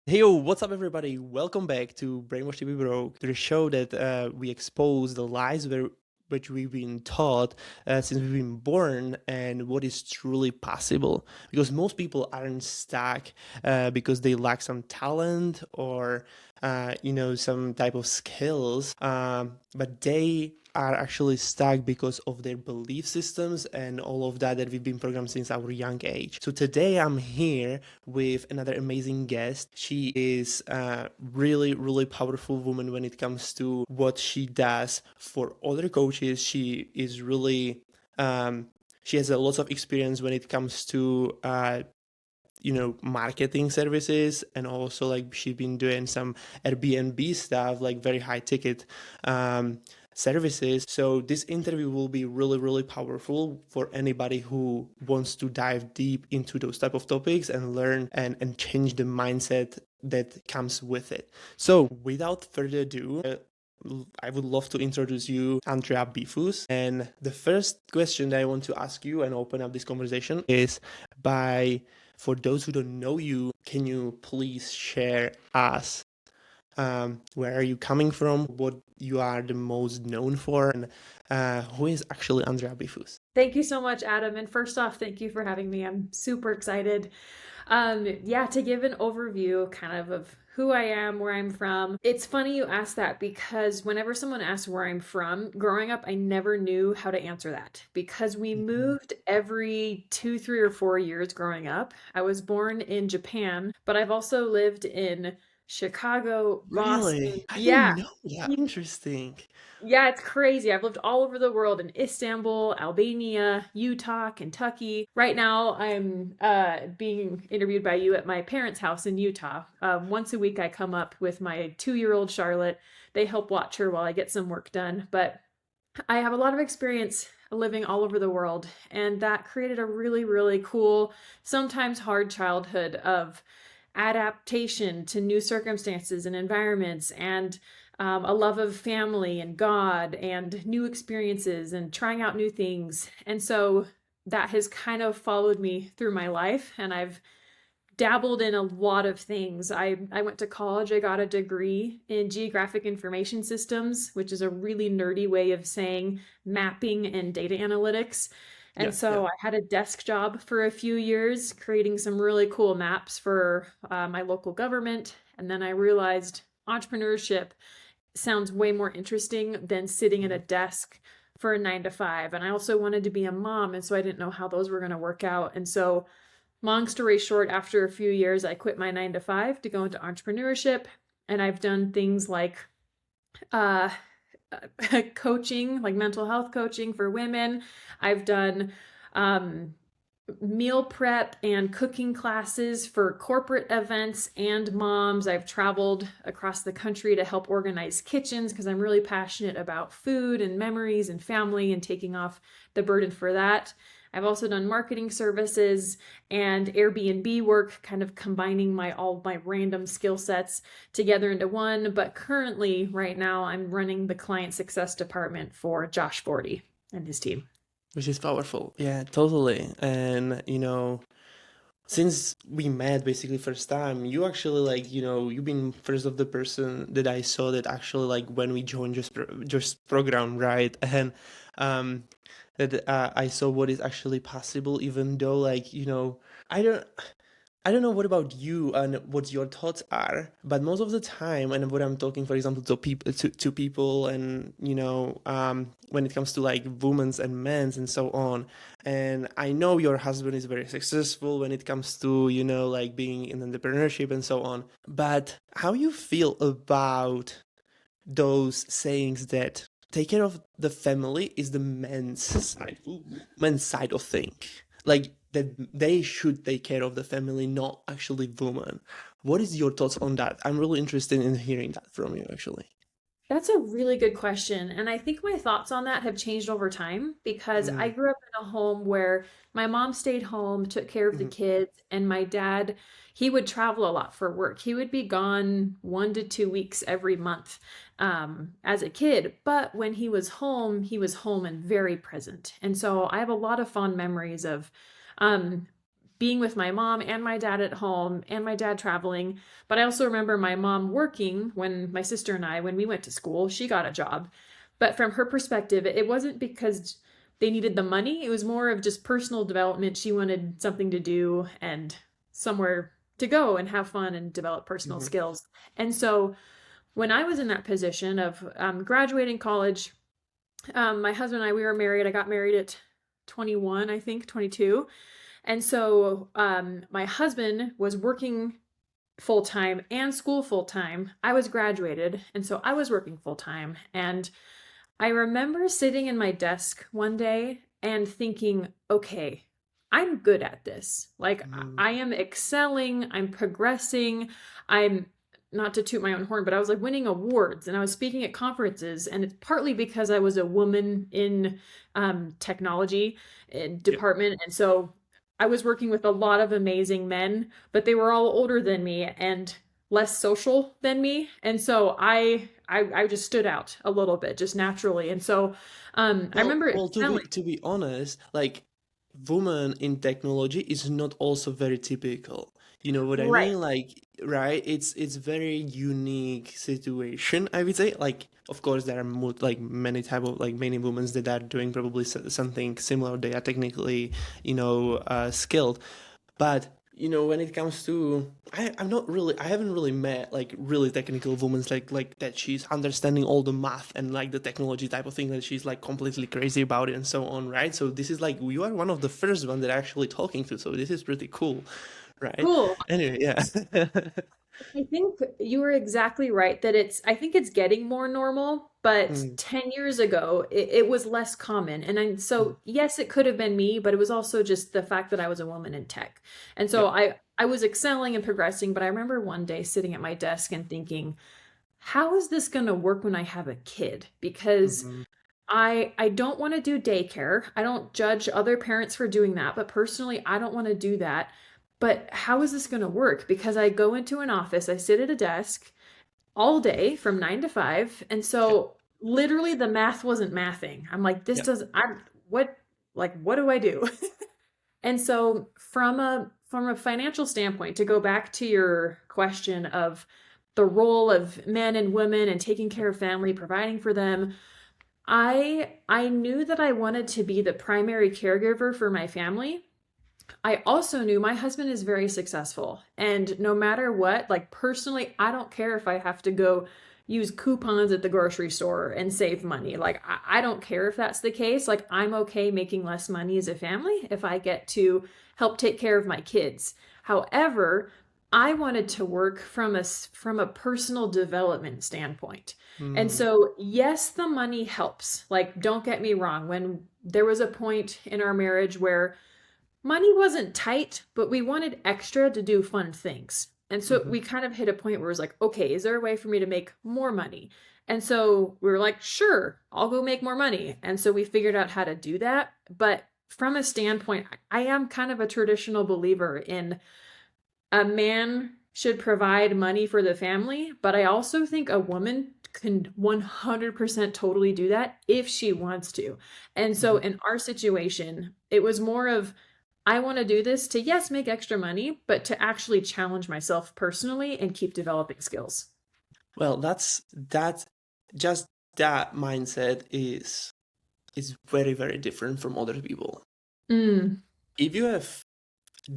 Hey, yo, what's up, everybody? Welcome back to Brainwash to Be Broke, the show that we expose the lies which we've been taught since we've been born and what is truly possible. Because most people aren't stuck because they lack some talent or, some type of skills, but they are actually stuck because of their belief systems and all of that we've been programmed since our young age. So today I'm here with another amazing guest. She is a really, really powerful woman when it comes to what she does for other coaches. She is really, she has a lot of experience when it comes to marketing services, and also like she's been doing some Airbnb stuff, like very high ticket services. So this interview will be really, really powerful for anybody who wants to dive deep into those type of topics and learn and change the mindset that comes with it. So without further ado, I would love to introduce you, Andrea Befus. And the first question that I want to ask you and open up this conversation is for those who don't know you, can you please share us where are you coming from, what you are the most known for, and who is actually Andrea Befus? Thank you so much, Adam. And first off, thank you for having me. I'm super excited. To give an overview kind of who I am, where I'm from. It's funny you ask that because whenever someone asks where I'm from, growing up, I never knew how to answer that because we Mhm. moved every 2, 3, or 4 years growing up. I was born in Japan, but I've also lived in Chicago, Boston. Really? I Yeah. didn't know that. Interesting. Yeah, it's crazy. I've lived all over the world in Istanbul, Albania, Utah, Kentucky. Right now, I'm being interviewed by you at my parents' house in Utah. Once a week, I come up with my 2-year-old Charlotte. They help watch her while I get some work done. But I have a lot of experience living all over the world, and that created a really, really cool, sometimes hard childhood of adaptation to new circumstances and environments, and a love of family and God and new experiences and trying out new things. And so that has kind of followed me through my life, and I've dabbled in a lot of things. I went to college. I got a degree in geographic information systems, which is a really nerdy way of saying mapping and data analytics. Yeah, And yeah. so I had a desk job for a few years, creating some really cool maps for my local government. And then I realized entrepreneurship sounds way more interesting than sitting at a Mhm. desk for a 9 to 5. And I also wanted to be a mom. And so I didn't know how those were going to work out. And so long story short, after a few years, I quit my 9 to 5 to go into entrepreneurship. And I've done things like uh, coaching, like mental health coaching for women. I've done um, meal prep and cooking classes for corporate events and moms. I've traveled across the country to help organize kitchens because I'm really passionate about food and memories and family and taking off the burden for that. I've also done marketing services and Airbnb work, kind of combining all my random skill sets together into one. But currently, right now, I'm running the client success department for Josh Forty and his team. Which is powerful. Yeah, totally. And since we met basically first time, you actually like, you've been first of the person that I saw that actually like when we joined just program, right? And um that I saw what is actually possible, even though like, I don't I don't know what about you and what your thoughts are, but most of the time, and when I'm talking, for example, to people, and when it comes to like women's and men's and so on, and I know your husband is very successful when it comes to like being in entrepreneurship and so on. But how you feel about those sayings that take care of the family is the men's side of thing, like that they should take care of the family, not actually women. What is your thoughts on that? I'm really interested in hearing that from you, actually. That's a really good question. And I think my thoughts on that have changed over time because I Mm, grew up in a home where my mom stayed home, took care of the mhm. kids, and my dad, he would travel a lot for work. He would be gone 1 to 2 weeks every month as a kid. But when he was home and very present. And so I have a lot of fond memories of um, being with my mom and my dad at home and my dad traveling. But I also remember my mom working when my sister and I, when we went to school, she got a job. But from her perspective, it wasn't because they needed the money. It was more of just personal development. She wanted something to do and somewhere to go and have fun and develop personal Hmm. skills. And so when I was in that position of graduating college, my husband and I, we were married. I got married at 21, I think, 22. And so my husband was working full time and school full time. I was graduated. And so I was working full time. And I remember sitting in my desk one day and thinking, okay, I'm good at this. Like, Hmm. I am excelling, I'm progressing, I'm not to toot my own horn, but I was like winning awards and I was speaking at conferences. And it's partly because I was a woman in technology Yep. department. And so I was working with a lot of amazing men, but they were all older than me and less social than me. And so I just stood out a little bit just naturally. And so I Well, remember well, excelling. to be honest, like woman in technology is not also very typical. You know what I Right. mean? Like, right? It's very unique situation, I would say. Like, of course, there are like many type of like many women that are doing probably something similar. They are technically, skilled. But when it comes to, I haven't really met like really technical women like that. She's understanding all the math and like the technology type of thing that she's like completely crazy about it and so on, right? So this is like you are one of the first one that I'm actually talking to. So this is pretty cool, right? Cool. Anyway, yeah. I think you were exactly right that I think it's getting more normal, but Mm, 10 years ago, it was less common. mm, So yes, it could have been me, but it was also just the fact that I was a woman in tech. And so yep. I was excelling and progressing, but I remember one day sitting at my desk and thinking, how is this going to work when I have a kid? Because Hmm. I don't want to do daycare. I don't judge other parents for doing that, but personally, I don't want to do that. But how is this going to work? Because I go into an office, I sit at a desk all day from 9 to 5, and Yep. so literally the math wasn't mathing. I'm like, this Yep. doesn't I what do I do? And so from a financial standpoint, to go back to your question of the role of men and women and taking Yep. care of family, providing for them, I knew that I wanted to be the primary caregiver for my family. I also knew my husband is very successful, and no matter what, like personally, I don't care if I have to go use coupons at the grocery store and save money. Like I don't care if that's the case. Like I'm okay making less money as a family if I get to help take care of my kids. However, I wanted to work from a personal development standpoint. And Mm, so, yes, the money helps. Like, don't get me wrong. When there was a point in our marriage where money wasn't tight, but we wanted extra to do fun things. And so hmm. we kind of hit a point where it was like, okay, is there a way for me to make more money? And so we were like, sure, I'll go make more money. And so we figured out how to do that. But from a standpoint, I am kind of a traditional believer in a man should provide money for the family, but I also think a woman can 100% totally do that if she wants to. And so Hmm. in our situation, it was more of I want to do this to, yes, make extra money, but to actually challenge myself personally and keep developing skills. Well, that just that mindset is very, very different from other people. Mm, If you have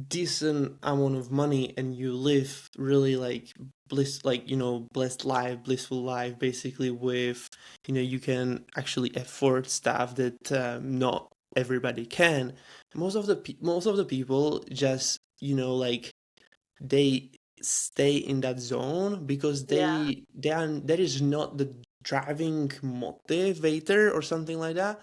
decent amount of money and you live really like blessed life, blissful life, basically with you can actually afford stuff that not everybody can. Most of the people just like they stay in that zone because yeah. there is not the driving motivator or something like that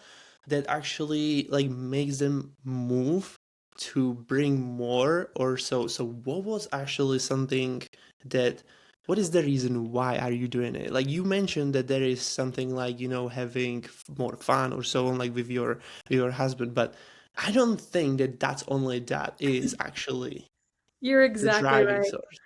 that actually like makes them move to bring more or so what was actually something that what is the reason why are you doing it? Like you mentioned that there is something like having more fun or so on like with your husband, but I don't think that that's only that is actually You're the exactly driving right. source.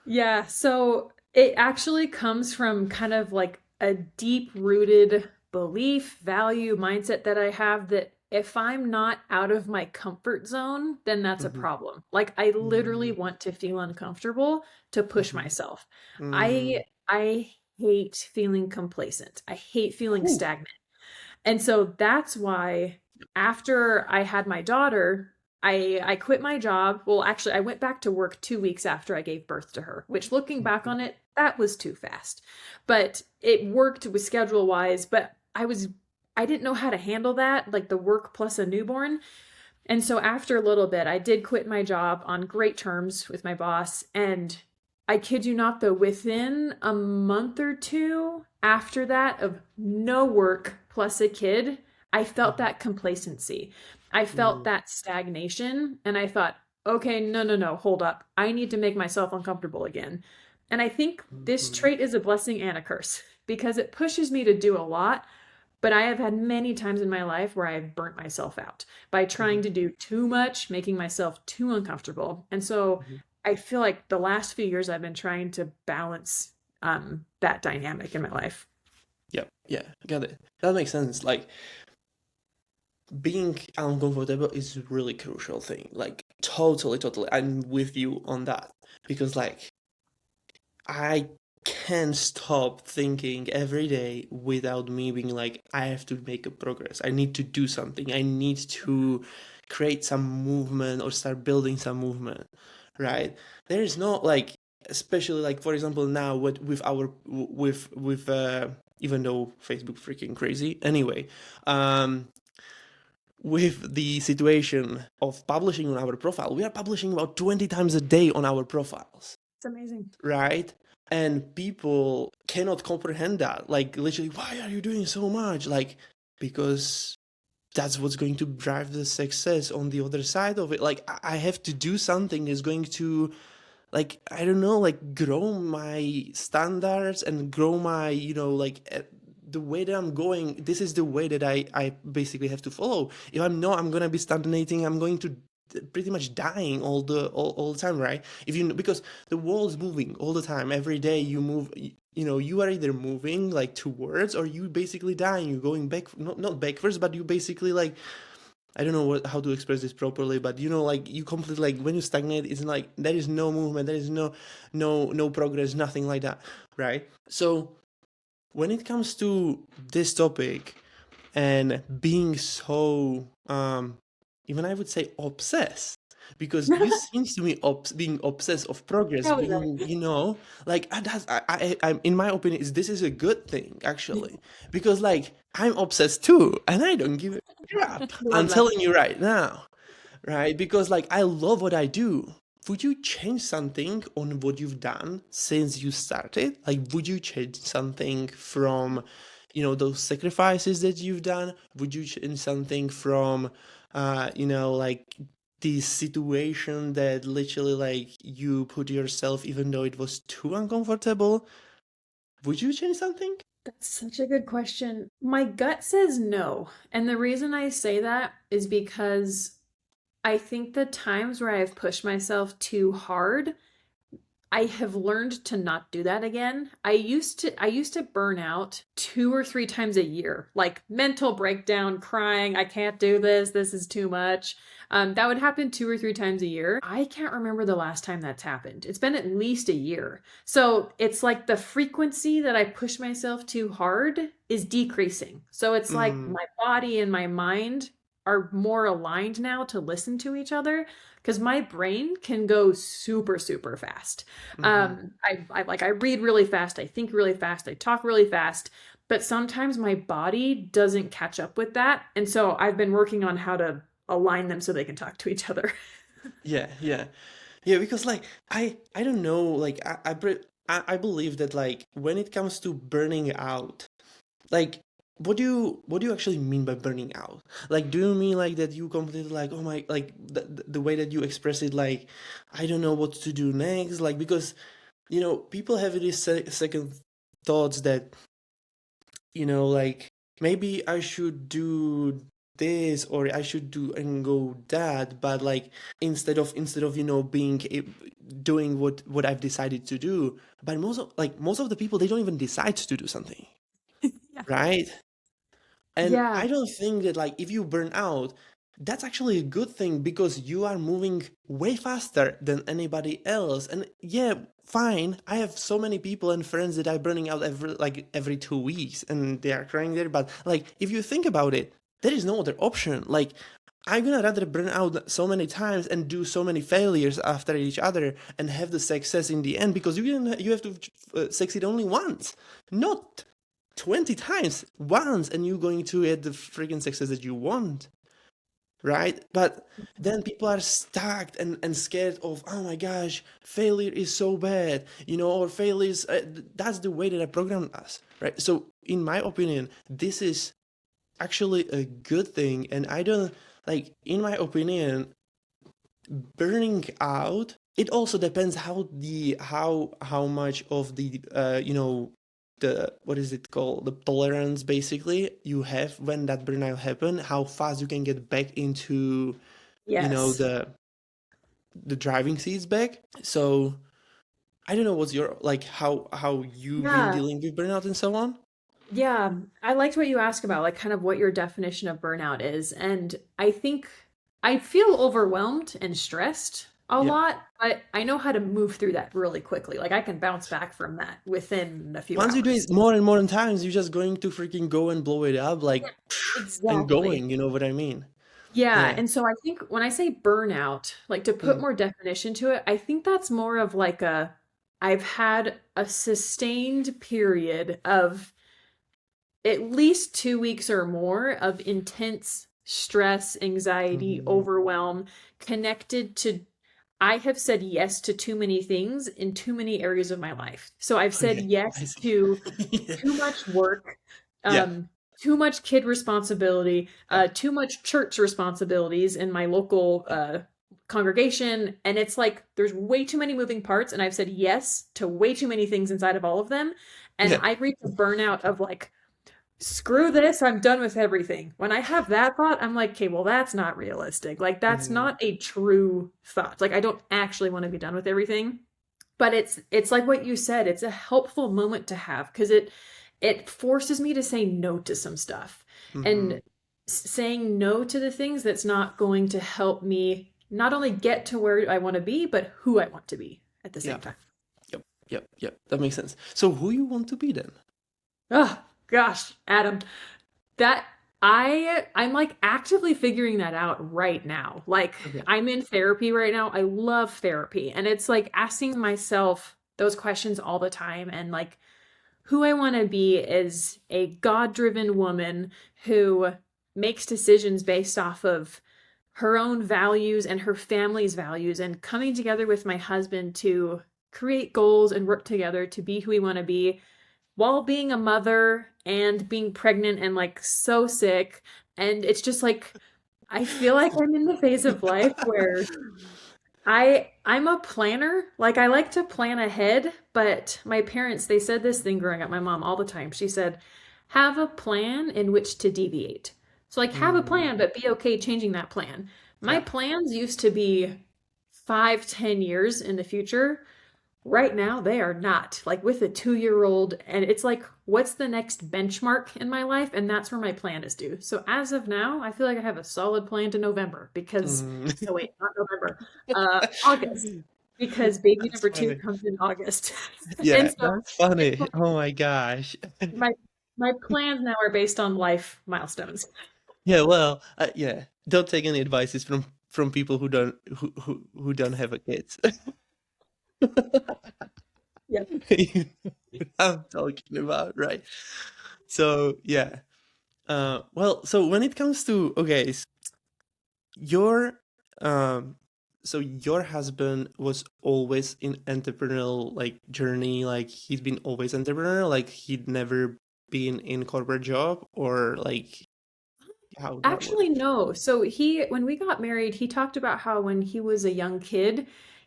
Yeah, so it actually comes from kind of like a deep rooted belief, value, mindset that I have that if I'm not out of my comfort zone, then that's a Mm-hmm. problem. Like I literally Mm-hmm. want to feel uncomfortable to push Mm-hmm. myself. Mm-hmm. I hate feeling complacent. I hate feeling Whew. stagnant. And so that's why after I had my daughter, I quit my job. Well, actually, I went back to work 2 weeks after I gave birth to her, which looking back Mhm. on it, that was too fast. But it worked with schedule wise, but I didn't know how to handle that, like the work plus a newborn. And so after a little bit, I did quit my job on great terms with my boss. And I kid you not, though, within a month or two after that of no work plus a kid, I felt Mhm. that complacency. I felt Mm. that stagnation. And I thought, okay, no, no, no, hold up. I need to make myself uncomfortable again. And I think this Mhm. trait is a blessing and a curse because it pushes me to do a lot, but I have had many times in my life where I've burnt myself out by trying Mhm. to do too much, making myself too uncomfortable. And so Mhm. I feel like the last few years I've been trying to balance that dynamic in my life. Yep. Yeah. Got it. That makes sense. Like being uncomfortable is a really crucial thing. Like totally, totally. I'm with you on that because like I can't stop thinking every day without me being like, I have to make a progress. I need to do something. I need to create some movement or start building some movement, right? There is no like, especially like for example now with our with even though Facebook freaking crazy anyway, um with the situation of publishing on our profile, we are publishing about 20 times a day on our profiles, It's amazing. right? And people cannot comprehend that. Like, literally, why are you doing so much? Like, because that's what's going to drive the success on the other side of it. Like, I have to do something that's going to, like, I don't know, like, grow my standards and grow my, like, the way that I'm going. This is the way that I basically have to follow. If I'm not, I'm going to be stagnating. I'm going to pretty much dying all the time, right? If you because the world's moving all the time. Every day you move, you are either moving like towards or you basically dying. You're going back, not backwards, but you basically like, I don't know how to express this properly, but like you completely like when you stagnate, it's like there is no movement, there is no progress, nothing like that, right? So when it comes to this topic and being so even I would say obsessed, because you seems to me being obsessed of progress, Probably right. being like that's I'm in my opinion is this is a good thing actually, because like I'm obsessed too and I don't give a crap. I I'm love that. telling you right now, right? Because like I love what I do. Would you change something on what you've done since you started? Like, would you change something from, those sacrifices that you've done? Would you change something from, like this situation that literally like you put yourself, even though it was too uncomfortable? Would you change something? That's such a good question. My gut says no. And the reason I say that is because I think the times where I've pushed myself too hard, I have learned to not do that again. I used to burn out 2 or 3 times a year, like mental breakdown, crying, I can't do this, this is too much. That would happen 2 or 3 times a year. I can't remember the last time that's happened. It's been at least a year. So it's like the frequency that I push myself too hard is decreasing. So it's like Mm, my body and my mind are more aligned now to listen to each other because my brain can go super, super fast. mm-hmm. I read really fast, I think really fast, I talk really fast, but sometimes my body doesn't catch up with that. And so I've been working on how to align them so they can talk to each other. Yeah, yeah. Yeah, because like I don't know, like I believe that like when it comes to burning out, like what do you actually mean by burning out? Like do you mean like that you completely like oh my like the way that you express it like I don't know what to do next, like because people have these second thoughts that like maybe I should do this or I should do and go that, but like instead of being doing what I've decided to do, but most of the people they don't even decide to do something, Yeah. right? And Yeah. I don't think that like if you burn out, that's actually a good thing because you are moving way faster than anybody else. And yeah, fine. I have so many people and friends that are burning out every 2 weeks and they are crying there. But like if you think about it, there is no other option. Like I'm gonna rather burn out so many times and do so many failures after each other and have the success in the end because you have to succeed only once, not 20 times once, and you're going to get the freaking success that you want, right? But then people are stuck and scared of, oh my gosh, failure is so bad, or failure is, that's the way that I programmed us, right? So, in my opinion, this is actually a good thing. And I don't, like, in my opinion, burning out, it also depends how much of the the what is it called, the tolerance basically you have when that burnout happen, how fast you can get back into you know Yes. the the driving seats back. So I don't know what's your like how you've been Yeah. dealing with burnout and so on. Yeah, I liked what you asked about, like kind of what your definition of burnout is. And I think I feel overwhelmed and stressed a Yeah, lot, but I know how to move through that really quickly. Like I can bounce back from that within a few once you do hours. it more and more times, you're just going to freaking go and blow it up Yeah, like and exactly. going, you know what I mean? Yeah, Yeah. and so I think when I say burnout, like to put Mm, more definition to it, I think that's more of like I've had a sustained period of at least 2 weeks or more of intense stress, anxiety, mhm. overwhelm connected to I have said yes to too many things in too many areas of my life. So I've said Okay, I yes see. to Yeah. too much work, Yeah, too much kid responsibility, yeah, too much church responsibilities in my local congregation. And it's like there's way too many moving parts. And I've said yes to way too many things inside of all of them. And yeah. I reach a burnout of like, screw this, I'm done with everything. When I have that thought, I'm like, okay, well, that's not realistic. Like, that's Mhm. not a true thought. Like, I don't actually want to be done with everything. But it's like what you said, it's a helpful moment to have because it forces me to say no to some stuff. Mhm. And saying no to the things that's not going to help me not only get to where I want to be, but who I want to be at the Yeah. same time. Yep, yep, yep. That makes sense. So who you want to be then? Oh, gosh, Adam. That I'm like actively figuring that out right now. Like Okay. I'm in therapy right now. I love therapy and it's like asking myself those questions all the time and like who I want to be is a God-driven woman who makes decisions based off of her own values and her family's values and coming together with my husband to create goals and work together to be who we want to be while being a mother and being pregnant and like so sick. And it's just like, I feel like I'm in the phase of life where I'm a planner. Like I like to plan ahead, but my parents, they said this thing growing up, my mom all the time. She said, have a plan in which to deviate. So like have a Mm, plan, but be okay changing that plan. My yeah. plans used to be 5, 10 years in the future. Right now, they are not. Like with a 2-year old, and it's like, what's the next benchmark in my life? And that's where my plan is due. So as of now, I feel like I have a solid plan to November because, Mm. no, wait, not November, August, because baby That's number two funny. comes in August. And Yeah, so that's it's funny. like Oh my gosh. my my plans now are based on life milestones. Yeah, well, yeah. Don't take any advices from people who don't have a kids. Yep. You know what I'm talking about, right? So yeah. Well, so when it comes to okay, your um so your husband was always in entrepreneurial like journey, like he's been always entrepreneur, like he'd never been in corporate job or like how that Actually, works. no. So when we got married, he talked about how when he was a young kid,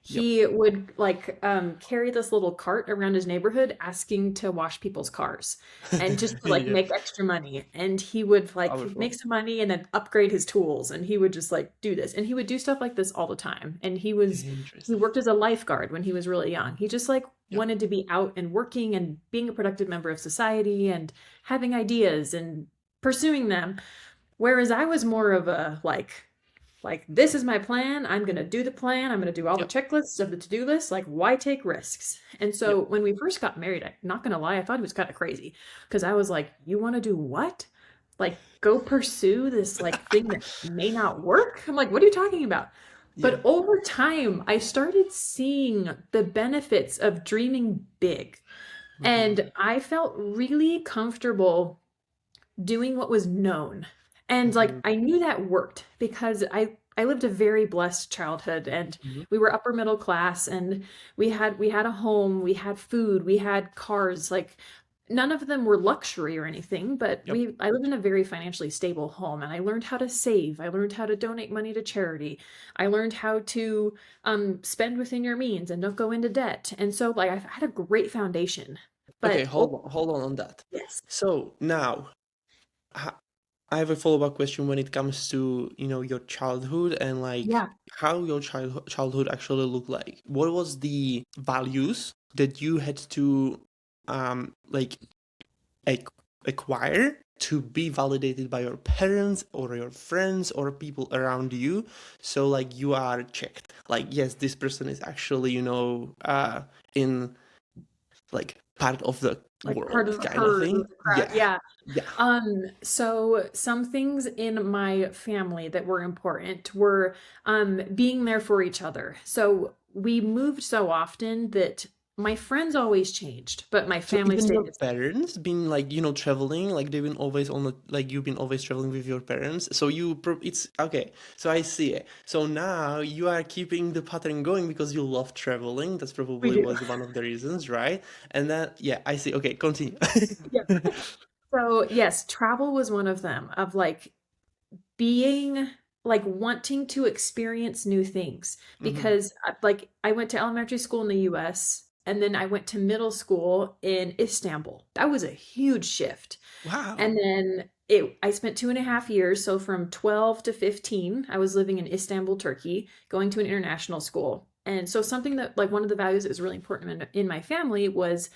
Yep. he would like carry this little cart around his neighborhood asking to wash people's cars and just to like Yeah. make extra money. And he would like Powerful. make some money and then upgrade his tools. And he would just like do this. And he would do stuff like this all the time. And he Interesting. worked as a lifeguard when he was really young. He just like Yep. wanted to be out and working and being a productive member of society and having ideas and pursuing them. Whereas I was more of a like this is my plan. I'm going to do the plan. I'm going to do all the Yep. checklists of the to-do list. Like, why take risks? And so Yep. when we first got married, I'm not going to lie, I thought he was kind of crazy because I was like, you want to do what? Like, go pursue this like thing that may not work? I'm like, what are you talking about? Yeah. But over time, I started seeing the benefits of dreaming big. Hmm. And I felt really comfortable doing what was known. And like Hmm. I knew that worked because I lived a very blessed childhood and Hmm. we were upper middle class and we had a home, we had food, we had cars. Like none of them were luxury or anything, but Yep. I lived in a very financially stable home and I learned how to save. I learned how to donate money to charity. I learned how to spend within your means and don't go into debt. And so like I've had a great foundation. Okay, But oh hold on that. yes. So now, ha- I have a follow-up question when it comes to, your childhood and like Yeah. how your childhood actually looked like. What was the values that you had to like ac acquire to be validated by your parents or your friends or people around you? So like you are checked. Like, yes, this person is actually, in like part of the Like part world of the kind of herd or thing. the crowd. Yeah. Yeah. Yeah. So some things in my family that were important were being there for each other. So we moved so often that my friends always changed, but my So family even stayed your the same. parents been like, traveling, like they've been always on the, like you've been always traveling with your parents. So it's okay. So I see it. So now you are keeping the pattern going because you love traveling. That's We probably do. was one of the reasons, right? And then, yeah, I see. Okay, continue. Yeah. So yes, travel was one of them of like being like wanting to experience new things Hmm. because like I went to elementary school in the US and then I went to middle school in Istanbul. That was a huge shift. Wow. And then I spent 2.5 years. So from 12 to 15, I was living in Istanbul, Turkey, going to an international school. And so something that like one of the values that was really important in my family was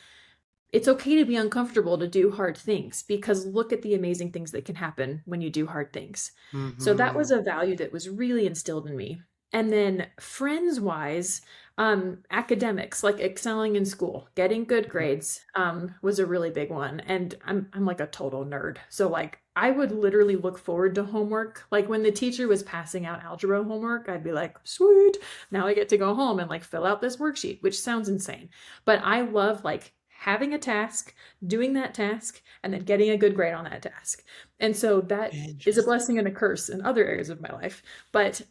it's okay to be uncomfortable to do hard things because look at the amazing things that can happen when you do hard things. So that Hmm. was a value that was really instilled in me. And then friends wise, academics like excelling in school, getting good grades, was a really big one. And I'm like a total nerd. So like I would literally look forward to homework. Like when the teacher was passing out algebra homework, I'd be like, sweet, now I get to go home and like fill out this worksheet, which sounds insane. But I love like having a task, doing that task, and then getting a good grade on that task. And so that is a Interesting. blessing and a curse in other areas of my life. But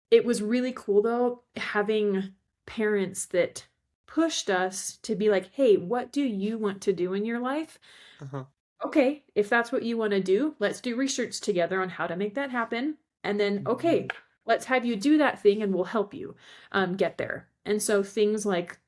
it was really cool though, having parents that pushed us to be like, hey, what do you want to do in your life? Uh-huh. Okay, if that's what you want to do, let's do research together on how to make that happen. And then, okay, Mhm. let's have you do that thing and we'll help you get there. And so things like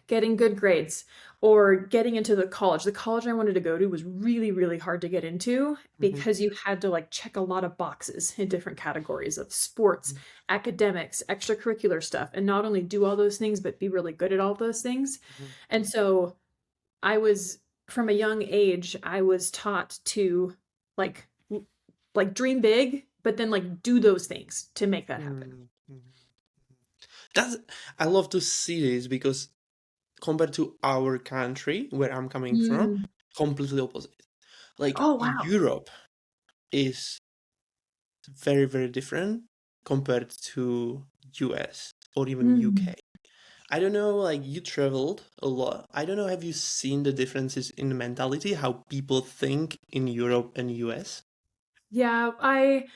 getting good grades or getting into the college. The college I wanted to go to was really, really hard to get into Mhm. because you had to like check a lot of boxes in different categories of sports, academics, extracurricular stuff, and not only do all those things, but be really good at all those things. Mhm. And so I was, from a young age, I was taught to like, like dream big, but then like do those things to make that happen. Mhm. Mhm. That's I love to see this because compared to our country where I'm coming from, Mm. completely opposite. Like Oh, wow. Europe is very, very different compared to US or even Mm. UK. I don't know, like you traveled a lot. I don't know, have you seen the differences in the mentality, how people think in Europe and US? Yeah, I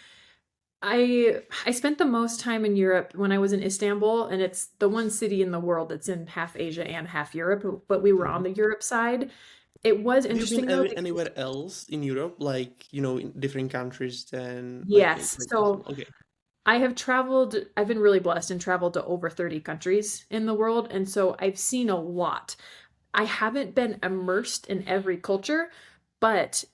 spent the most time in Europe when I was in Istanbul, and it's the one city in the world that's in half Asia and half Europe, but we were on Mhm. the Europe side. It was Have you been interesting though because anywhere else in Europe, like, in different countries than like yes, like so okay. I have traveled, I've been really blessed and traveled to over 30 countries in the world, and so I've seen a lot. I haven't been immersed in every culture, but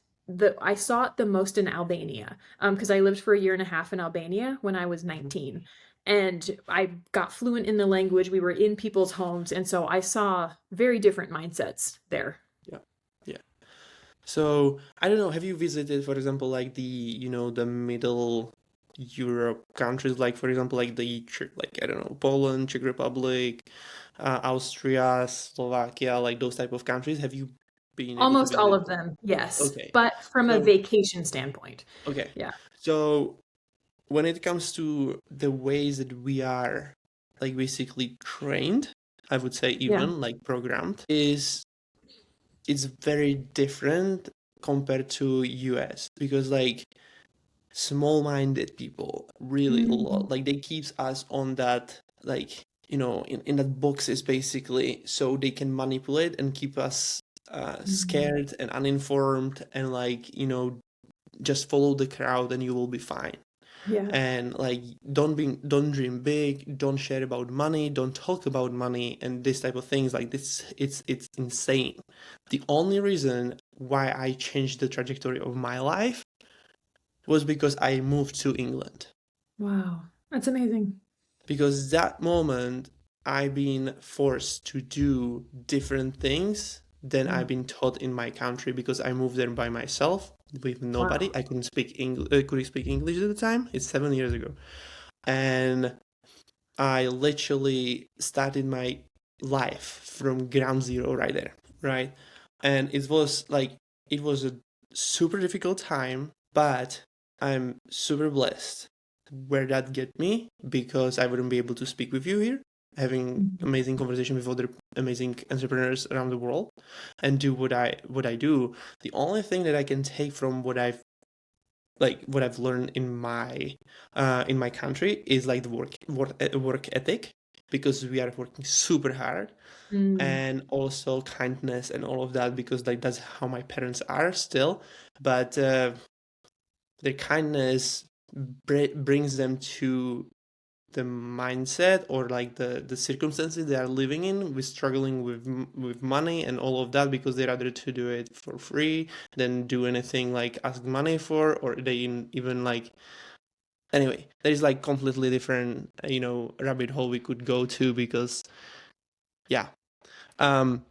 I saw it the most in Albania, because I lived for a year and a half in Albania when I was Mhm. 19, and I got fluent in the language. We were in people's homes, and so I saw very different mindsets there. Yeah. Yeah. So I don't know. Have you visited, for example, like the Middle Europe countries, like for example, like like I don't know, Poland, Czech Republic, Austria, Slovakia, like those type of countries? Have you been able to Almost all visit? of them, yes, Okay. but from a So vacation standpoint. okay. Yeah. So when it comes to the ways that we are like basically trained, I would say Yeah. even like programmed, is it's very different compared to US because like small-minded people really a Mm, lot like they keeps us on that like in that boxes basically so they can manipulate and keep us mm, scared and uninformed and like just follow the crowd and you will be fine yeah. and like don't dream big, don't share about money, don't talk about money and this type of things like this. It's insane. The only reason why I changed the trajectory of my life was because I moved to England. Wow. That's amazing. Because that moment I've been forced to do different things than I've Mm, been taught in my country because I moved there by myself with nobody. wow. I couldn't speak English. Couldn't speak English at the time. It's 7 years ago, and I literally started my life from ground zero right there, right? And it was a super difficult time, but I'm super blessed where that get me because I wouldn't be able to speak with you here, having Mhm. amazing conversation with other amazing entrepreneurs around the world and do what I do. The only thing that I can take from what I've learned in my country is like the work ethic because we are working super hard Mm, and also kindness and all of that because like that's how my parents are still but their kindness brings them to the mindset or like the circumstances they are living in with struggling with money and all of that because they rather to do it for free than do anything like ask money for or they even like anyway there is like completely different rabbit hole we could go to because yeah um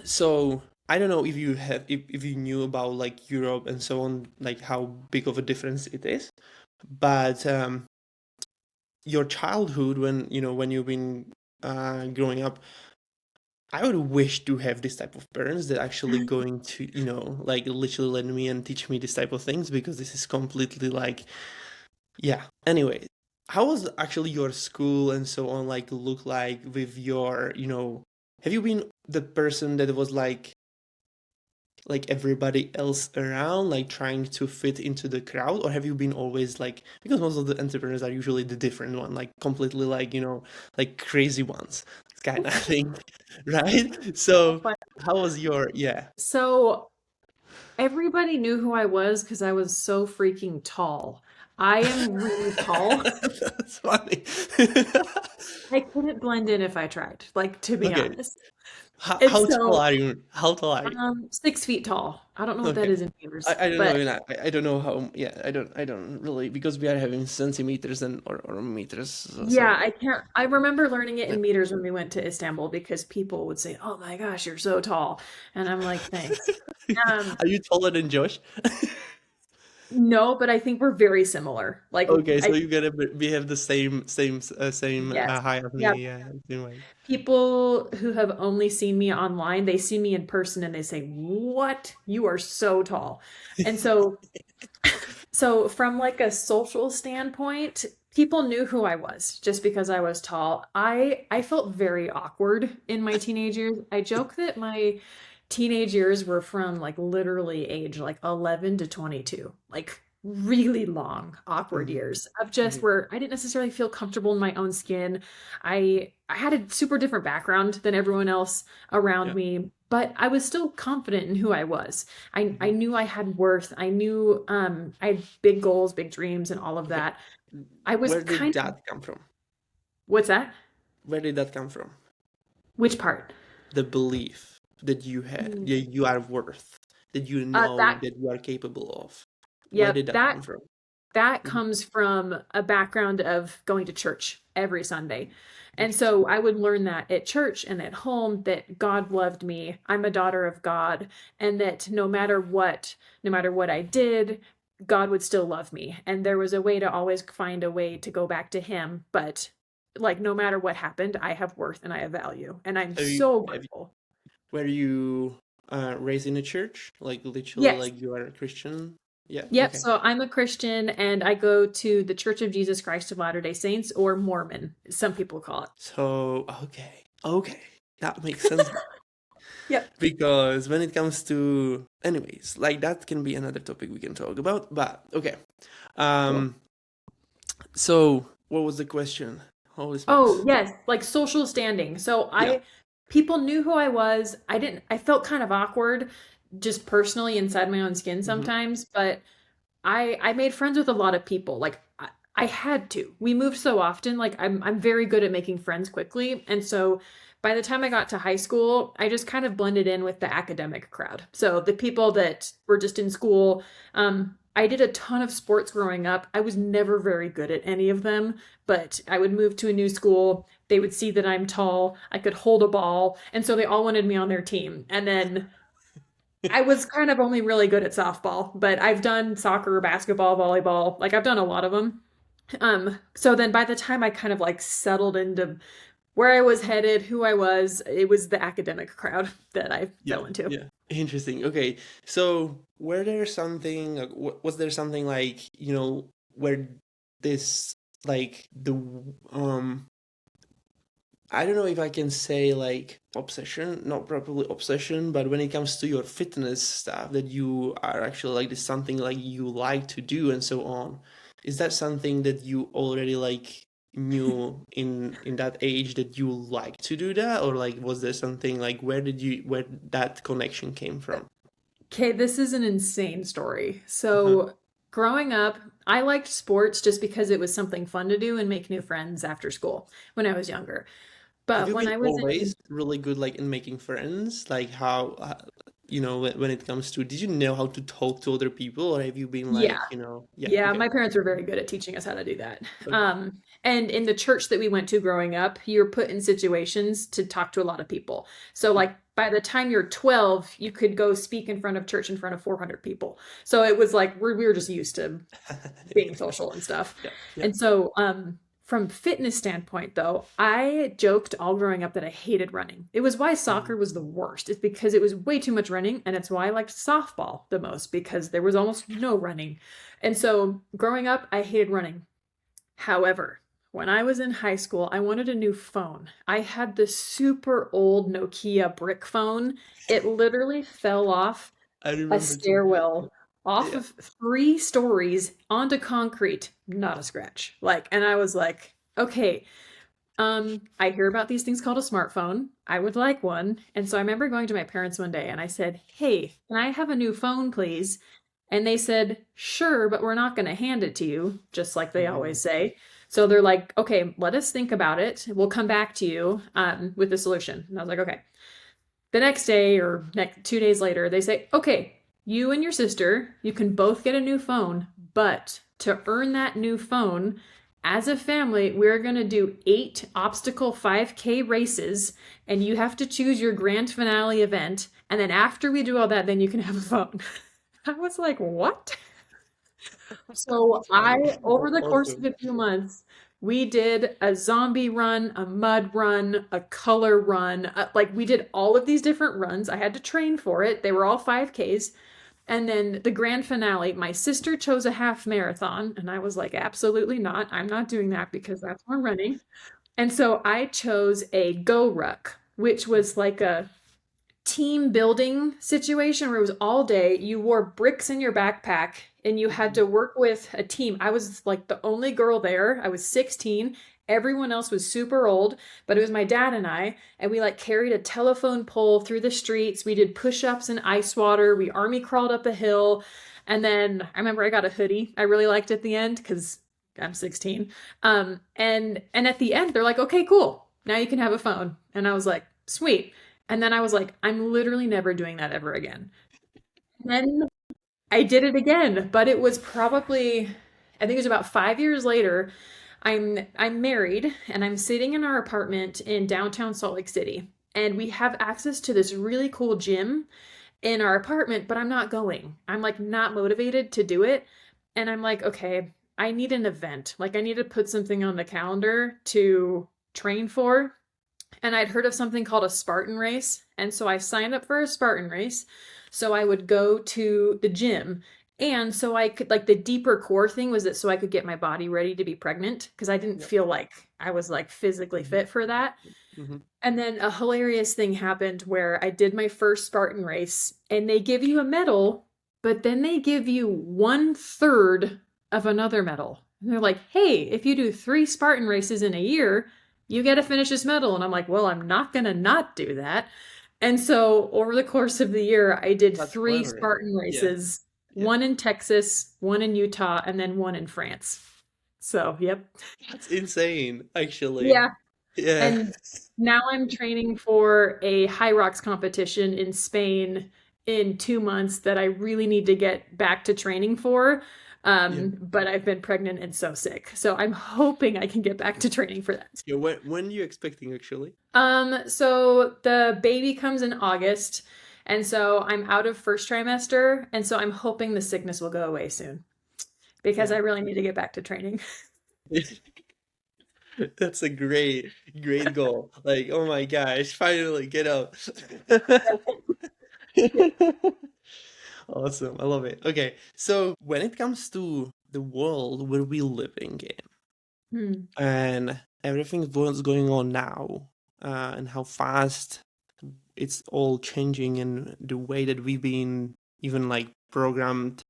so I don't know if you knew about like Europe and so on like how big of a difference it is but your childhood when when you've been growing up I would wish to have this type of parents that actually going to like literally let me and teach me this type of things because this is completely like yeah anyway how was actually your school and so on like look like with your have you been the person that was like everybody else around like trying to fit into the crowd or have you been always like because most of the entrepreneurs are usually the different one like completely like like crazy ones kind of thing right so so fun. how was your yeah So everybody knew who I was because I was so freaking tall. I am really tall. that's funny I couldn't blend in if I tried, like, to be okay honest. And how tall so, are you how tall are you 6 feet tall. I don't know what that okay is in meters, I don't know but you know, I don't know how yeah I don't really because we are having centimeters and or meters yeah, so I can't. I remember learning it yeah. in meters when we went to Istanbul because people would say, "Oh my gosh, you're so tall," and I'm like, "Thanks." Um, Are you taller than Josh? no, but I think we're very similar. Like, Okay, so I you gotta we have the same yes, height of yeah. me. Yeah, same height. People who have only seen me online, they see me in person and they say, "What? You are so tall." And so from like a social standpoint, people knew who I was just because I was tall. I felt very awkward in my teenage years. I joke that my teenage years were from like literally age like 11 to 22. Like really long awkward Mhm, years of just mhm. where I didn't necessarily feel comfortable in my own skin. I had a super different background than everyone else around Yeah. me, but I was still confident in who I was. I Mhm. knew I had worth. I knew I had big goals, big dreams, and all of Okay. that. I was Where did kind of that come from? what's that? Where did that come from? Which part? The belief that you had, Mm, that you are worth, that you know that that you are capable of. Where yep, did that that come from? that Mhm. comes from a background of going to church. every Sunday. And Interesting. so I would learn that at church and at home that God loved me. I'm a daughter of God, and that no matter what I did, God would still love me. And there was a way to always find a way to go back to him, but like no matter what happened, I have worth and I have value. And I'm Have you, so have you grateful. were you raised in a church? Like literally, Yes. like you are a Christian? Yeah. Yep. Okay. So I'm a Christian and I go to the Church of Jesus Christ of Latter-day Saints, or Mormon, some people call it. So okay, that makes sense now. Yep. Because when it comes to, anyways, like that can be another topic we can talk about. But okay. Cool. Um. So what was the question? Holy Oh, smokes. yes, like social standing. So Yeah. people knew who I was. I felt kind of awkward just personally inside my own skin Hmm. sometimes, but I made friends with a lot of people. Like I had to. We moved so often. Like I'm very good at making friends quickly. And so by the time I got to high school, I just kind of blended in with the academic crowd. So the people that were just in school, I did a ton of sports growing up. I was never very good at any of them, but I would move to a new school. They would see that I'm tall, I could hold a ball, and so they all wanted me on their team. And then I was kind of only really good at softball, but I've done soccer, basketball, volleyball. Like I've done a lot of them. So then by the time I kind of like settled into where I was headed, who I was, it was the academic crowd that I Yeah. fell into. Yeah. Interesting. Okay. So were there something? Was there something like where this like the um I don't know if I can say like obsession, not probably obsession, but when it comes to your fitness stuff, that you are actually like this something like you like to do and so on. Is that something that you already like knew in that age that you like to do that, or like was there something like where that connection came from? Okay, this is an insane story. Uh-huh. So growing up, I liked sports just because it was something fun to do and make new friends after school when I was younger. Have But you when been I was in always really good like in making friends? Like how when it comes to, did you know how to talk to other people, or have you been Yeah. like, yeah, Yeah, okay. my parents were very good at teaching us how to do that. Okay. And in the church that we went to growing up, you're put in situations to talk to a lot of people. So, Yeah. like, by the time you're 12, you could go speak in front of church in front of 400 people. So it was like we were just used to being social and stuff. Yeah. Yeah. And so, from fitness standpoint, though, I joked all growing up that I hated running. It was why Mhm. soccer was the worst. It's because it was way too much running, and it's why I liked softball the most because there was almost no running. And so, growing up, I hated running. However, when I was in high school, I wanted a new phone. I had this super old Nokia brick phone. It literally fell off I a remember too. Yeah. stairwell off Yeah. of 3 stories onto concrete, not a scratch. Like, and I was like, okay, I hear about these things called a smartphone. I would like one. And so I remember going to my parents one day and I said, hey, can I have a new phone, please? And they said, sure, but we're not going to hand it to you, just like they Mhm. always say. So they're like, okay, let us think about it. We'll come back to you with a solution. And I was like, okay. The next day or 2 days later, they say, okay, you and your sister, you can both get a new phone, but to earn that new phone, as a family, we're going to do 8 obstacle 5K races, and you have to choose your grand finale event. And then after we do all that, then you can have a phone. I was like, what? So That's funny. over That's the course of awesome. a few months, we did a zombie run, a mud run, a color run. Like we did all of these different runs. I had to train for it. They were all 5Ks. And then the grand finale, my sister chose a half marathon. And I was like, absolutely not. I'm not doing that because that's more running. And so I chose a go ruck, which was like a team building situation where it was all day. You wore bricks in your backpack and you had Mhm. to work with a team. I was like the only girl there. I was 16. Everyone else was super old, but it was my dad and we like carried a telephone pole through the streets. We did push-ups in ice water. We army crawled up a hill. And then I remember I got a hoodie I really liked at the end because I'm 16. And at the end, they're like, okay, cool. Now you can have a phone. And I was like, sweet. And then I was like, I'm literally never doing that ever again. And then I did it again, but it was probably, I think it was about 5 years later. I'm married and I'm sitting in our apartment in downtown Salt Lake City. And we have access to this really cool gym in our apartment, but I'm not going. I'm like not motivated to do it. And I'm like, okay, I need an event. Like I need to put something on the calendar to train for. And I'd heard of something called a Spartan race. And so I signed up for a Spartan race. So I would go to the gym. And so I could, like, the deeper core thing was that so I could get my body ready to be pregnant because I didn't Yep. feel like I was like physically Mhm. fit for that. Mhm. And then a hilarious thing happened where I did my first Spartan race and they give you a medal, but then they give you 1/3 of another medal. And they're like, hey, if you do 3 Spartan races in a year, you get to finish this medal. And I'm like, well, I'm not going to not do that. And so over the course of the year, I did That's 3 clever. Spartan Yeah. races, Yeah. one in Texas, one in Utah, and then one in France. So, yep. That's insane, actually. Yeah. Yeah. And now I'm training for a high rocks competition in Spain in 2 months that I really need to get back to training for. Yeah. But I've been pregnant and so sick. So I'm hoping I can get back to training for that. Yeah. When are you expecting, actually? So the baby comes in August, and so I'm out of first trimester, and so I'm hoping the sickness will go away soon because Yeah. I really need to get back to training. That's a great goal. Like, oh my gosh, finally get up. Yeah. Awesome. I love it. Okay. So when it comes to the world we're living in Hmm. and everything what's going on now, and how fast it's all changing and the way that we've been even like programmed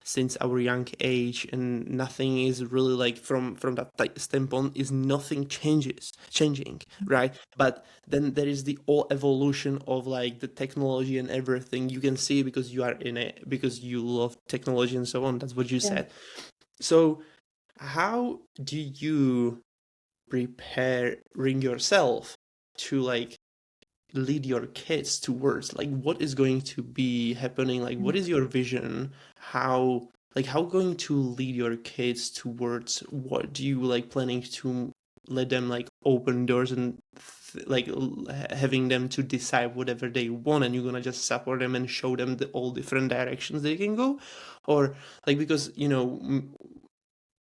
since our young age, and nothing is really like from that standpoint is nothing changing, right? But then there is the whole evolution of like the technology and everything you can see because you are in it, because you love technology and so on. That's what you Yeah. said. So how do you preparing yourself to like lead your kids towards like what is going to be happening, like what is your vision, how like how going to lead your kids towards what do you like planning to let them like open doors and having them to decide whatever they want, and you're gonna just support them and show them the all different directions they can go, or like because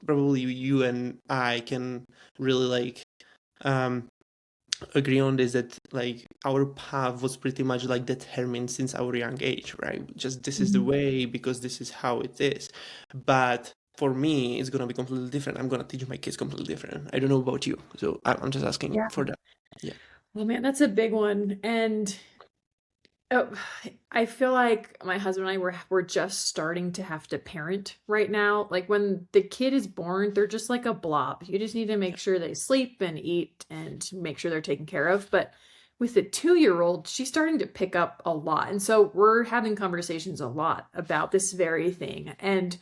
probably you and I can really like um agree on this, that like our path was pretty much like determined since our young age, right? Just this is the Mhm. way because this is how it is. But for me, it's gonna be completely different. I'm gonna teach my kids completely different. I don't know about you, so I'm just asking Yeah. for that. Yeah. Well, man, that's a big one. And oh, I feel like my husband and I we're just starting to have to parent right now. Like when the kid is born, they're just like a blob. You just need to make sure they sleep and eat and make sure they're taken care of. But with the 2-year-old, she's starting to pick up a lot. And so we're having conversations a lot about this very thing. And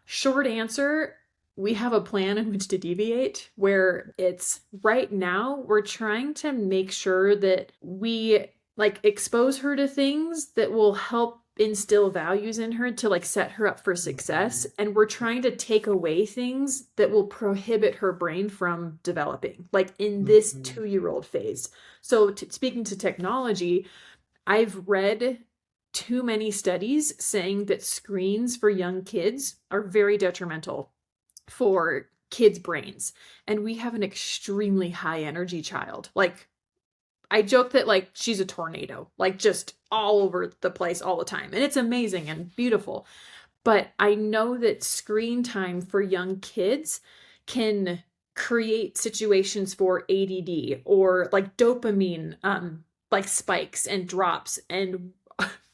short answer, we have a plan in which to deviate where it's right now we're trying to make sure that we like expose her to things that will help instill values in her to like set her up for success, Mhm. and we're trying to take away things that will prohibit her brain from developing like in this Mhm. 2-year-old phase. So speaking to technology, I've read too many studies saying that screens for young kids are very detrimental for kids' brains. And we have an extremely high energy child. Like, I joke that, like, she's a tornado, like, just all over the place all the time. And it's amazing and beautiful. But I know that screen time for young kids can create situations for ADD or like dopamine like spikes and drops, and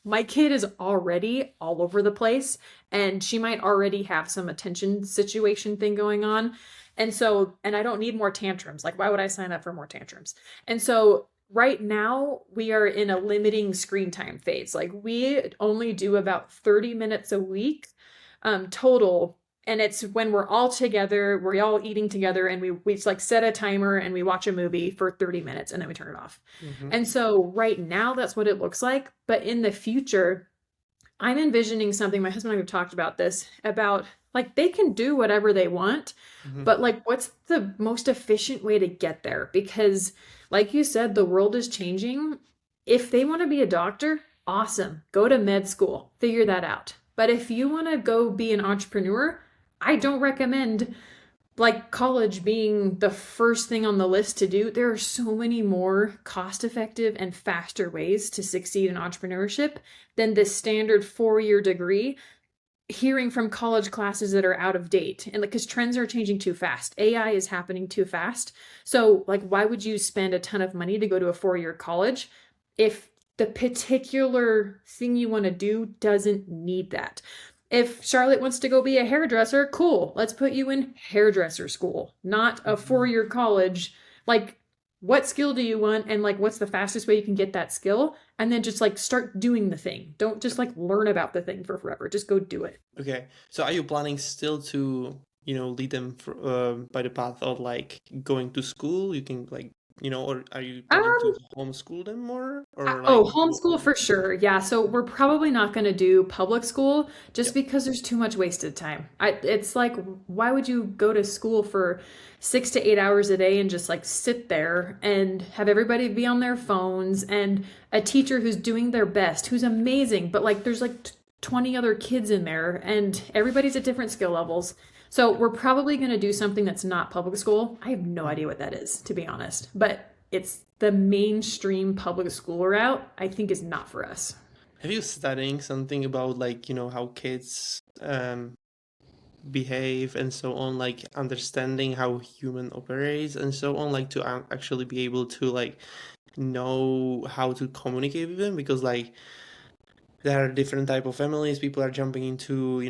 my kid is already all over the place and she might already have some attention situation thing going on. And so, and I don't need more tantrums. Like, why would I sign up for more tantrums? And so, right now, we are in a limiting screen time phase. Like, we only do about 30 minutes a week total. And it's when we're all together, we're all eating together, and we like set a timer and we watch a movie for 30 minutes and then we turn it off. Mhm. And so right now that's what it looks like. But in the future, I'm envisioning something, my husband and I have talked about this, about like they can do whatever they want, Hmm. but like what's the most efficient way to get there? Because like you said, the world is changing. If they want to be a doctor, awesome. Go to med school, figure that out. But if you want to go be an entrepreneur, I don't recommend like college being the first thing on the list to do. There are so many more cost effective and faster ways to succeed in entrepreneurship than this standard 4-year degree. Hearing from college classes that are out of date, and like because trends are changing too fast, AI is happening too fast. So like why would you spend a ton of money to go to a 4-year college if the particular thing you want to do doesn't need that? If Charlotte wants to go be a hairdresser, cool, let's put you in hairdresser school, not a 4-year college. Like what skill do you want, and like what's the fastest way you can get that skill, and then just like start doing the thing. Don't just like learn about the thing for forever, just go do it. Okay. So are you planning still to, lead them by the path of like going to school? You think like, or are you planning to um homeschool them more or like Oh, homeschool for sure. Yeah, so we're probably not going to do public school yeah. just because there's too much wasted time. It's like, why would you go to school for 6 to 8 hours a day and just like sit there and have everybody be on their phones, and a teacher who's doing their best, who's amazing, but like there's like 20 other kids in there and everybody's at different skill levels. So we're probably going to do something that's not public school. I have no idea what that is, to be honest, but it's the mainstream public school route, I think, is not for us. Have you studying something about like, how kids behave and so on, like understanding how human operates and so on, like to actually be able to like know how to communicate with them? Because like there are different type of families, people are jumping into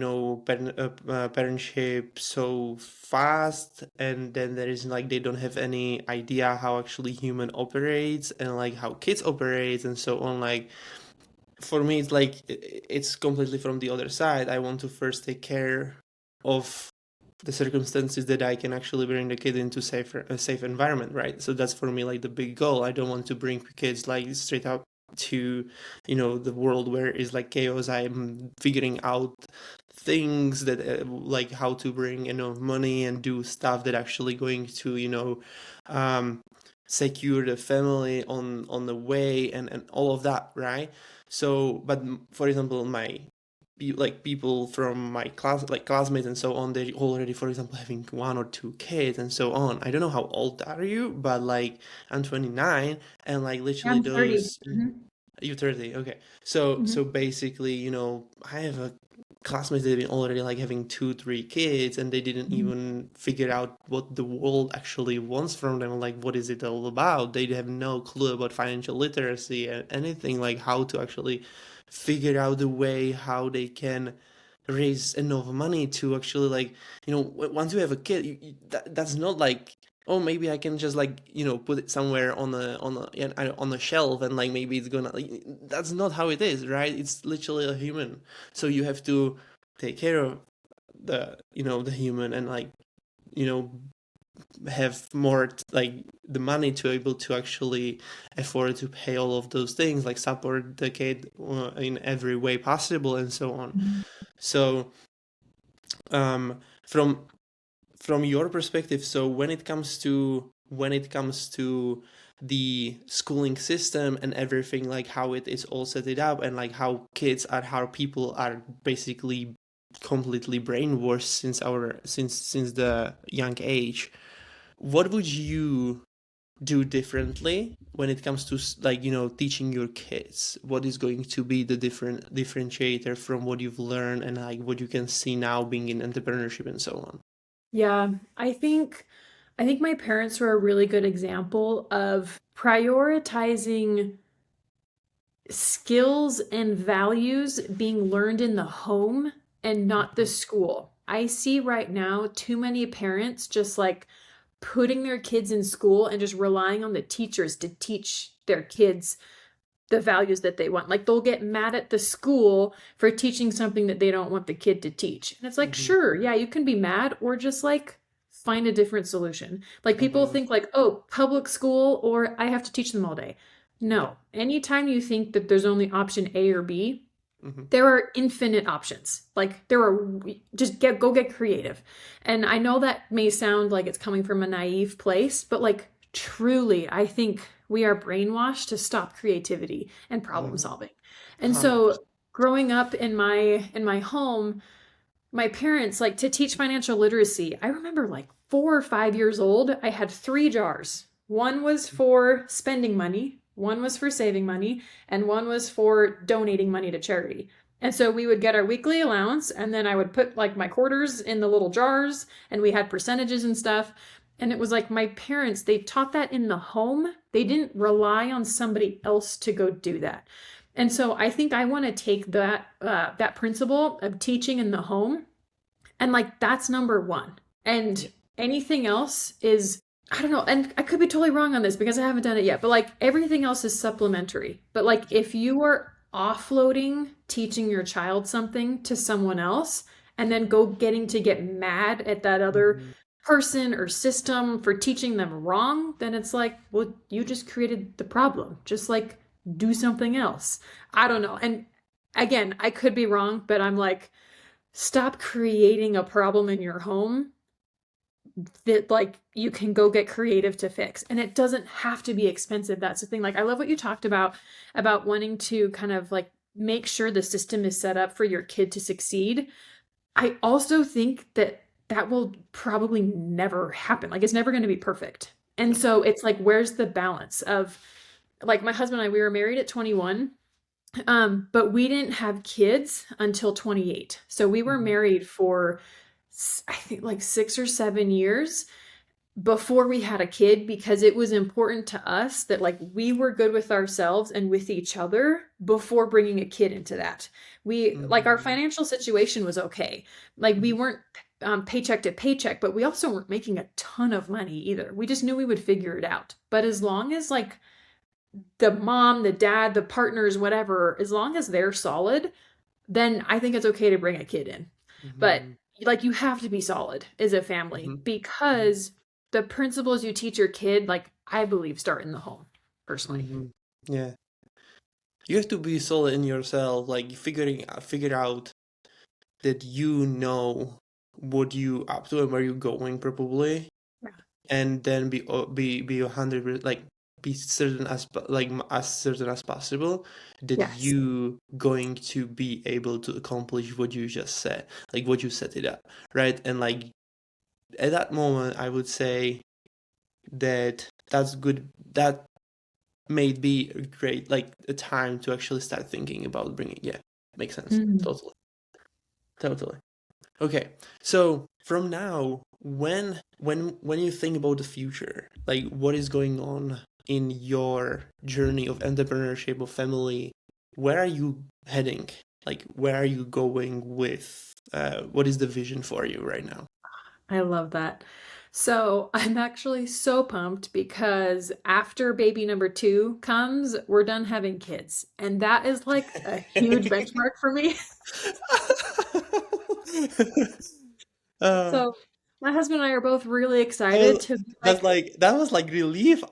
parentship so fast, and then there is like they don't have any idea how actually human operates and like how kids operates and so on. Like for me it's like it's completely from the other side. I want to first take care of the circumstances that I can actually bring the kid into a safe environment, right? So that's for me like the big goal. I don't want to bring kids like straight up to the world where it's like chaos. I'm figuring out things that like how to bring enough money and do stuff that actually going to um secure the family on the way, and all of that, right? So but for example my like people from my class, like classmates and so on, they already for example having one or two kids and so on. I don't know how old are you, but like I'm 29, and like Yeah, literally I'm 30. those. You 30, okay. So Hmm. basically, I have a classmates that have been already like having two, three kids, and they didn't even figure out what the world actually wants from them, like what is it all about. They have no clue about financial literacy and anything, like how to actually figure out the way how they can raise enough money to actually like once you have a kid, that's not like, oh, maybe I can just like put it somewhere on a shelf and like maybe it's gonna like, that's not how it is, right? It's literally a human. So you have to take care of the human, and like you know have more like the money to able to actually afford to pay all of those things, like support the kid in every way possible and so on. So um from from your perspective, so when it comes to the schooling system and everything, like how it is all set it up, and like how people are basically completely brainwashed since the young age, what would you do differently when it comes to like teaching your kids? What is going to be the different differentiator from what you've learned and like what you can see now being in entrepreneurship and so on? Yeah, I think my parents were a really good example of prioritizing skills and values being learned in the home and not the school. I see right now too many parents just like putting their kids in school and just relying on the teachers to teach their kids the values that they want. Like they'll get mad at the school for teaching something that they don't want the kid to teach. And it's like, Mm-hmm. sure, yeah, you can be mad or just like find a different solution. Like people Mm-hmm. think like, oh, public school or I have to teach them all day. Yeah. No. Anytime you think that there's only option A or B, Mm-hmm. There are infinite options. Like there are just go get creative. And I know that may sound like it's coming from a naive place, but like truly, I think we are brainwashed to stop creativity and problem Mm-hmm. solving. And 100%. so growing up in my home, my parents like to teach financial literacy. I remember like 4 or 5 years old, I had 3 jars. One was for spending money, one was for saving money, and one was for donating money to charity. And so we would get our weekly allowance, and then I would put like my quarters in the little jars, and we had percentages and stuff. And it was like my parents, they taught that in the home. They didn't rely on somebody else to go do that. And so I think I want to take that principle of teaching in the home, and like that's number one. Yeah. And anything else is, I don't know, and I could be totally wrong on this because I haven't done it yet, but like everything else is supplementary. But like if you are offloading teaching your child something to someone else and then go getting to get mad at that other Mm-hmm. person or system for teaching them wrong, then it's like, well, you just created the problem. Just like do something else. I don't know. And again, I could be wrong, but I'm like, stop creating a problem in your home that like you can go get creative to fix. And it doesn't have to be expensive. That's the thing. Like I love what you talked about wanting to kind of like make sure the system is set up for your kid to succeed. I also think that that will probably never happen. Like it's never going to be perfect. And so it's like where's the balance of, like my husband and I, we were married at 21. But we didn't have kids until 28. So we were Mm-hmm. married for, I think, like 6 or 7 years before we had a kid because it was important to us that like we were good with ourselves and with each other before bringing a kid into that. We like our Mm-hmm. financial situation was okay. Like we weren't paycheck to paycheck, but we also weren't making a ton of money either. We just knew we would figure it out. But as long as like the mom, the dad, the partners, whatever, as long as they're solid, then I think it's okay to bring a kid in. But Mm-hmm. like you have to be solid as a family because the principles you teach your kid, like I believe, start in the home, personally. Mm-hmm. Yeah. You have to be solid in yourself, like figure out that you know what you up to and where you're going probably, Yeah. and then be 100% like be certain as certain as possible that Yes. you going to be able to accomplish what you just said, like what you set it up, right? And like at that moment, I would say that that's good. That may be a great like a time to actually start thinking about bringing. Yeah, makes sense. Mhm. Totally, totally. Okay, so from now, when you think about the future, like what is going on in your journey of entrepreneurship of family, where are you heading? Like where are you going with? What is the vision for you right now? I love that. So I'm actually so pumped because after baby number two comes, we're done having kids. And that is like a huge benchmark for me. uh, So my husband and I are both really that excited was, to be like, that was like relief.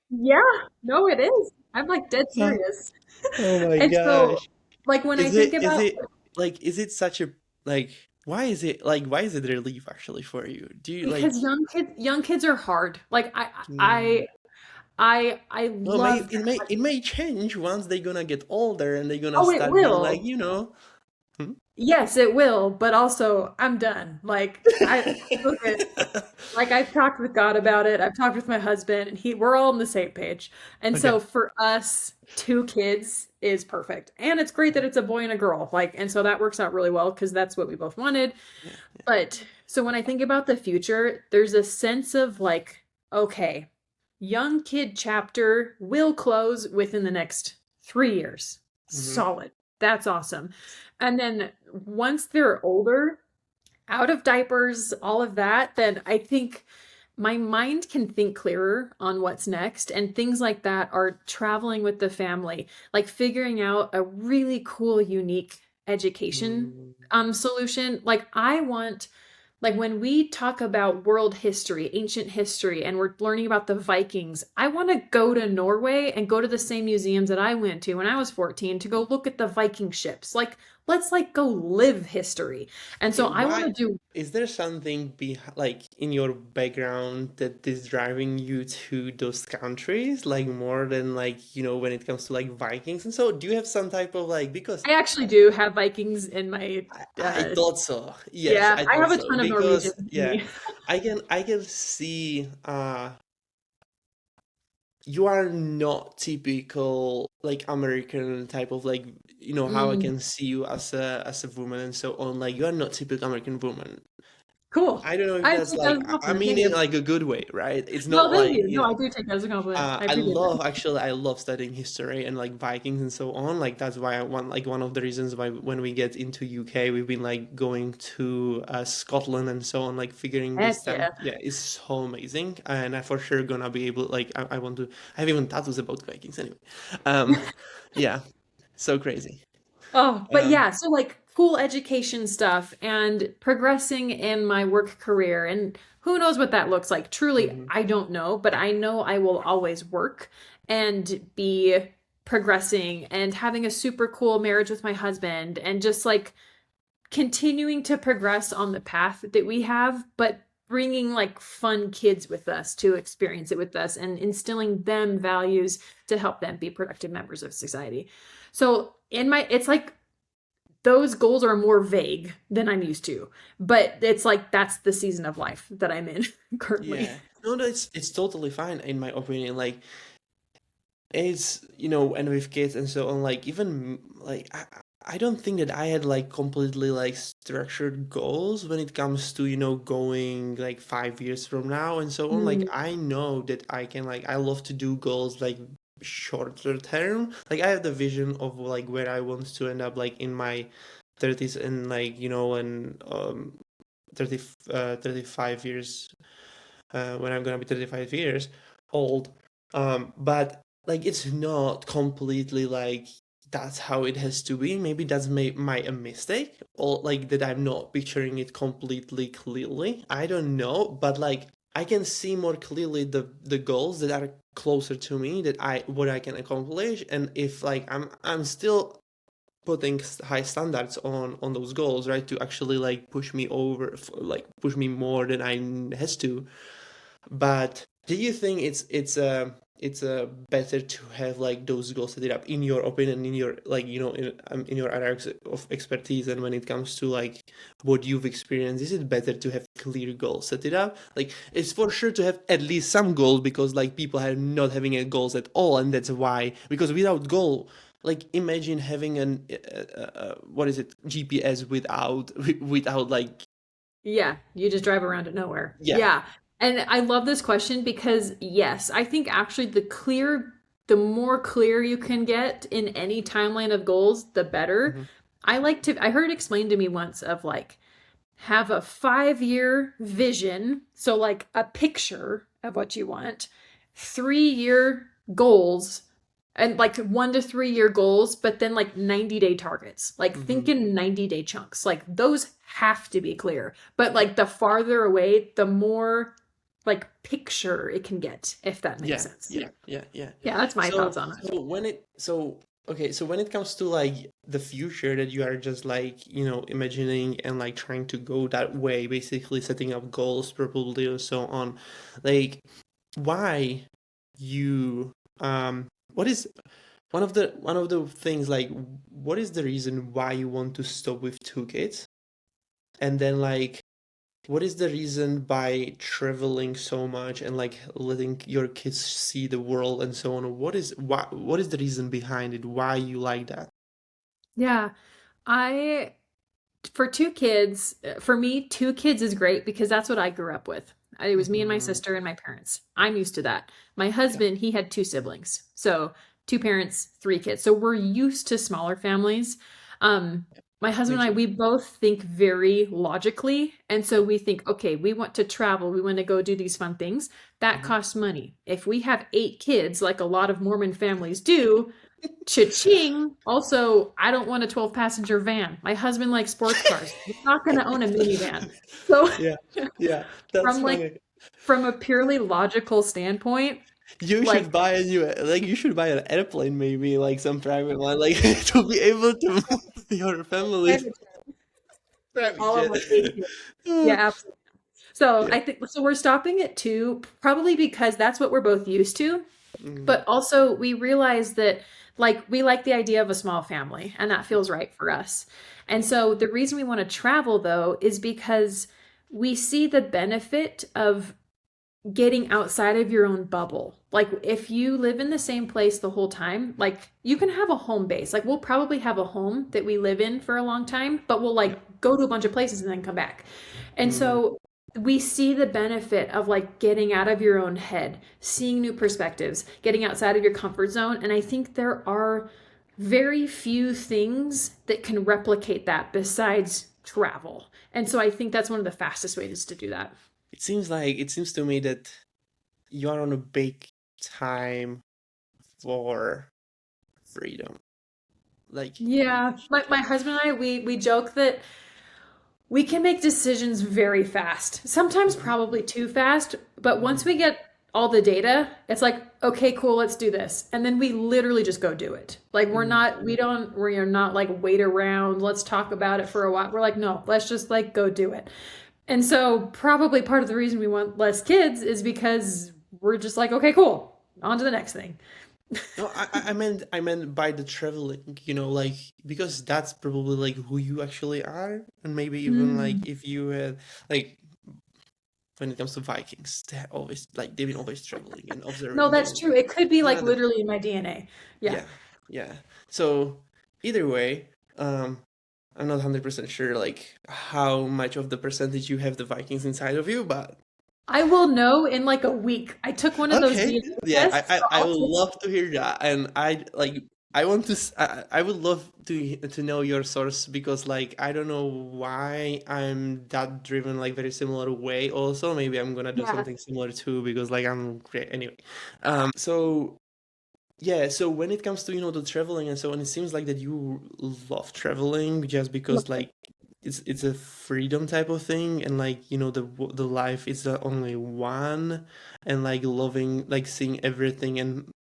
yeah, no, it is. I'm like dead Uh, serious. oh my And so, gosh. like, when I think Is about, it like is it such a like why is it relief actually for you? Do you like because young kids are hard. Like, mm, I well love that. it may change once they're gonna get older and they're gonna Oh, it start being like, will. you know. Hmm? Yes, it will. But also, I'm done. Like, look, like I've talked with God about it. I've talked with my husband, and we're all on the same page. And Okay. so for us, 2 kids is perfect. And it's great that it's a boy and a girl. Like, and so that works out really well because that's what we both wanted. Yeah. But so when I think about the future, there's a sense of like, okay, young kid chapter will close within the next 3 years. Hmm. Solid. That's awesome. And then once they're older, out of diapers, all of that, then I think my mind can think clearer on what's next. And things like that are traveling with the family, like figuring out a really cool, unique education Mm, solution. Like I want Like when we talk about world history, ancient history, and we're learning about the Vikings, I want to go to Norway and go to the same museums that I went to when I was 14 to go look at the Viking ships. Like, let's like go live history. And Okay, so I want why to do, is there something like in your background that is driving you to those countries, like more than like, when it comes to like Vikings and so, do you have some type of like because I actually do have Vikings in my, I thought so. Yes, yeah, I I thought have a so ton of Norwegian because in yeah, me. I can see you are not typical like American type of like how I Mm, can see you as a woman and so on. Like you are not typical American woman. cool. I don't know if I that's take that as like a I compliment. mean Thank in you. like a good way, right? It's No, not thank like, you. No, I do take that as a compliment. I I appreciate love that. actually I love studying history and like Vikings and so on. Like that's why I want like one of the reasons why when we get into UK we've been like going to Scotland and so on, like figuring this Heck stuff. yeah. Yeah, it's so amazing, and I for sure gonna be able like I want to. I have even tattoos about Vikings anyway. Um, yeah, so crazy. Oh, but Um, yeah, so like cool education stuff and progressing in my work career. And who knows what that looks like? Truly, mhm. I don't know, but I know I will always work and be progressing and having a super cool marriage with my husband and just like continuing to progress on the path that we have, but bringing like fun kids with us to experience it with us and instilling them values to help them be productive members of society. So in my, it's like those goals are more vague than I'm used to, but it's like that's the season of life that I'm in currently. Yeah, no, no, it's totally fine in my opinion. Like it's and with kids and so on, like even like I don't think that I had like completely like structured goals when it comes to going like 5 years from now and so on. Like Mm, I know that I can like I love to do goals like shorter term. Like I have the vision of like where I want to end up like in my 30s and like and 30 35 years when I'm gonna be 35 years old. But like it's not completely like that's how it has to be. Maybe that's my a mistake, or like that I'm not picturing it completely clearly. I don't know, but like I can see more clearly the goals that are closer to me that I what I can accomplish, and if like I'm still putting high standards on those goals, right, to actually like push me over, like push me more than I has to. But do you think it's better to have like those goals set it up in your opinion, in your like in your areas of expertise, and when it comes to like what you've experienced, is it better to have clear goals set it up? Like it's for sure to have at least some goals because like people are not having a goals at all, and that's why because without goal. Like imagine having an what is it GPS without like yeah, you just drive around it nowhere. yeah. Yeah. And I love this question because yes, I think actually the more clear you can get in any timeline of goals, the better. Hmm. I heard it explained to me once of like have a 5 year vision. So, like a picture of what you want, 3 year goals, and like 1 to 3 year goals, but then like 90-day targets. Like think Hmm. in 90-day chunks. Like those have to be clear. But like the farther away, the more like picture it can get, if that makes Yeah, sense. yeah, yeah, yeah. Yeah, that's my So, thoughts on it. so when it, so okay, so when it comes to like the future that you are just like, imagining and like trying to go that way, basically setting up goals probably or so on, like why you what is one of the things like what is the reason why you want to stop with 2 kids? And then like what is the reason by traveling so much and like letting your kids see the world and so on? What is the reason behind it? Why you like that? Yeah. I for 2 kids, for me, 2 kids is great because that's what I grew up with. It was me and my Hmm. sister and my parents. I'm used to that. My Yeah. husband, he had 2 siblings. So 2 parents, 3 kids. So we're used to smaller families. Um, my Me husband and I, too. we both think very logically. And so we think, okay, we want to travel. We want to go do these fun things. That Hmm. costs money. If we have 8 kids, like a lot of Mormon families do, Cha-ching. Also, I don't want a 12 passenger van. My husband likes sports cars. We're not going to own a minivan. So, Yeah, yeah, that's from like funny. from a purely logical standpoint, You like should buy a new, like, you should buy an airplane, maybe, like some private one, like to be able to move your family. private jet, Private all of jet. my kids do. Yeah, absolutely. So Yeah. I think so we're stopping at two, probably because that's what we're both used to. Mm, But also we realize that like we like the idea of a small family and that feels right for us. And so the reason we want to travel though is because we see the benefit of getting outside of your own bubble. Like if you live in the same place the whole time, like you can have a home base. Like we'll probably have a home that we live in for a long time, but we'll yeah. like go to a bunch of places and then come back. And Mm, so we see the benefit of like getting out of your own head, seeing new perspectives, getting outside of your comfort zone. And I think there are very few things that can replicate that besides travel. And so I think that's one of the fastest ways to do that. it seems to me that you are on a big time for freedom. Like, Yeah, my husband and I, we joke that we can make decisions very fast. Sometimes mhm, probably too fast, but once mhm, we get all the data, it's like, okay, cool, let's do this. And then we literally just go do it. Like mhm. we're not like wait around, let's talk about it for a while. We're like, no, let's just like go do it. And so probably part of the reason we want less kids is because we're just like, okay, cool, on to the next thing. No, I meant by the traveling, like, because that's probably like who you actually are, and maybe even like Mm. if you had, like, when it comes to Vikings, they've been always traveling and No, observing that's things. true. It could be like Yeah, literally in my DNA. Yeah. yeah, yeah. So either way, um, I'm not 100% sure like how much of the percentage you have the Vikings inside of you, but I will know in like a week. I took one of those okay. DNA Yeah, tests, so I I'll would take love to hear that, and I want to I would love to know your source, because like I don't know why I'm that driven like very similar way. Also, maybe I'm gonna do yeah. something similar too, because like I'm great anyway. So yeah, so when it comes to, the traveling and so on, it seems like that you love traveling just because like it's a freedom type of thing, and like, the life is the only one, and like loving, like seeing everything, and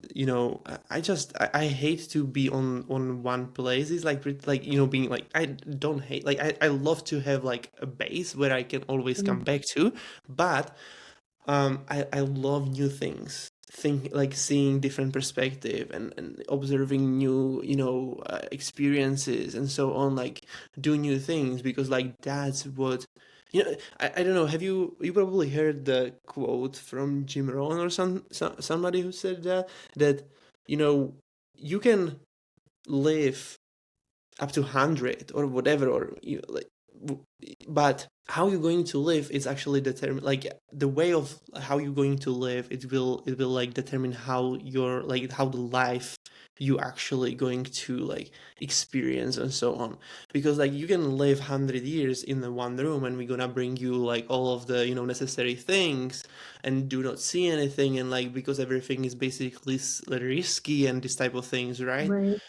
I hate to be on one place. It's like being like, I don't hate, like I love to have like a base where I can always come Mm. back to, but I love new things. Think like seeing different perspective, and observing new, experiences and so on. Like do new things, because like that's what, I don't know. Have you probably heard the quote from Jim Rohn or somebody who said that you know you can live up to 100 or whatever, or like, but how you're going to live is actually determined, like the way of how you're going to live, it will like determine how your, like how the life you actually going to like experience and so on. Because like you can live 100 years in the one room, and we're gonna bring you like all of the, necessary things, and do not see anything, and like because everything is basically risky and this type of things, right? Right.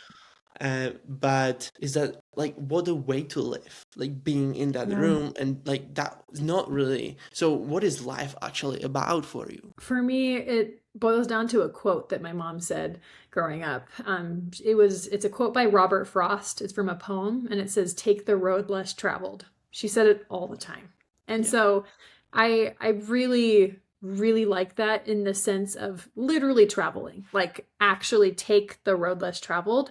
But is that like what a way to live? Like being in that Yeah. room, and like that is not really. So, what is life actually about for you? For me, it boils down to a quote that my mom said growing up. It's a quote by Robert Frost. It's from a poem, and it says, "Take the road less traveled." She said it all the time, and Yeah. so I really really like that in the sense of literally traveling, like actually take the road less traveled,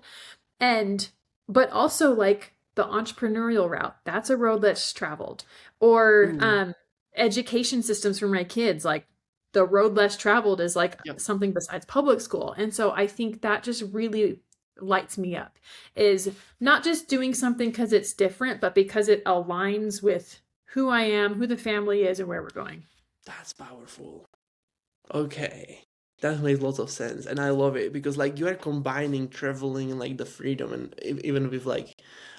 and but also like the entrepreneurial route. That's a road less traveled, or Ooh. education systems for my kids, like the road less traveled is like Yep. something besides public school. And so I think that just really lights me up, is not just doing something because it's different, but because it aligns with who I am, who the family is, and where we're going. That's powerful. Okay. That makes lots of sense, and I love it, because like you are combining traveling and like the freedom, and even with like,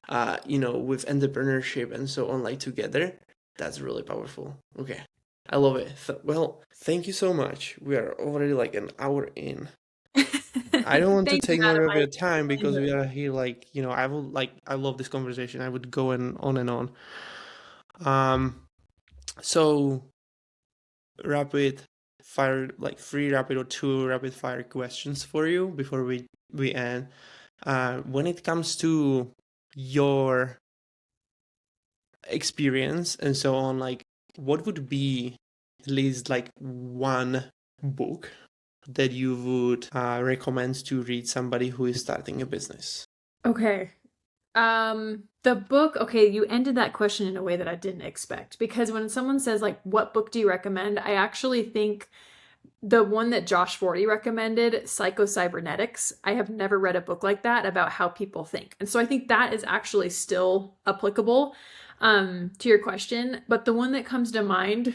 with entrepreneurship and so on, like together. That's really powerful. Okay, I love it. Well, thank you so much. We are already like an hour in. I don't want to Thank you, take more Adam. of I your time really because enjoyed we it. are here. Like, I will like I love this conversation. I would go on and on. Um, so rapid fire, like three rapid or two rapid fire questions for you before we end. When it comes to your experience and so on, like, what would be at least like one book that you would recommend to read somebody who is starting a business? Okay. The book, okay, you ended that question in a way that I didn't expect because when someone says like what book do you recommend, I actually think the one that Josh Forty recommended, Psycho-Cybernetics. I have never read a book like that about how people think. And so I think that is actually still applicable to your question. But the one that comes to mind,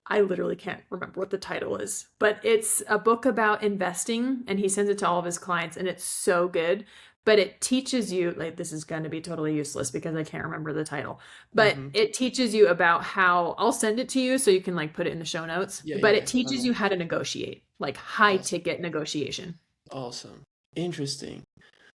I literally can't remember what the title is, but it's a book about investing and he sends it to all of his clients and it's so good. But it teaches you, like, this is going to be totally useless because I can't remember the title, but Mm-hmm. it teaches you about how I'll send it to you so you can like put it in the show notes, Yeah, but yeah, it yeah. I teaches will. you how to negotiate, like high Awesome. ticket negotiation. Awesome. Interesting.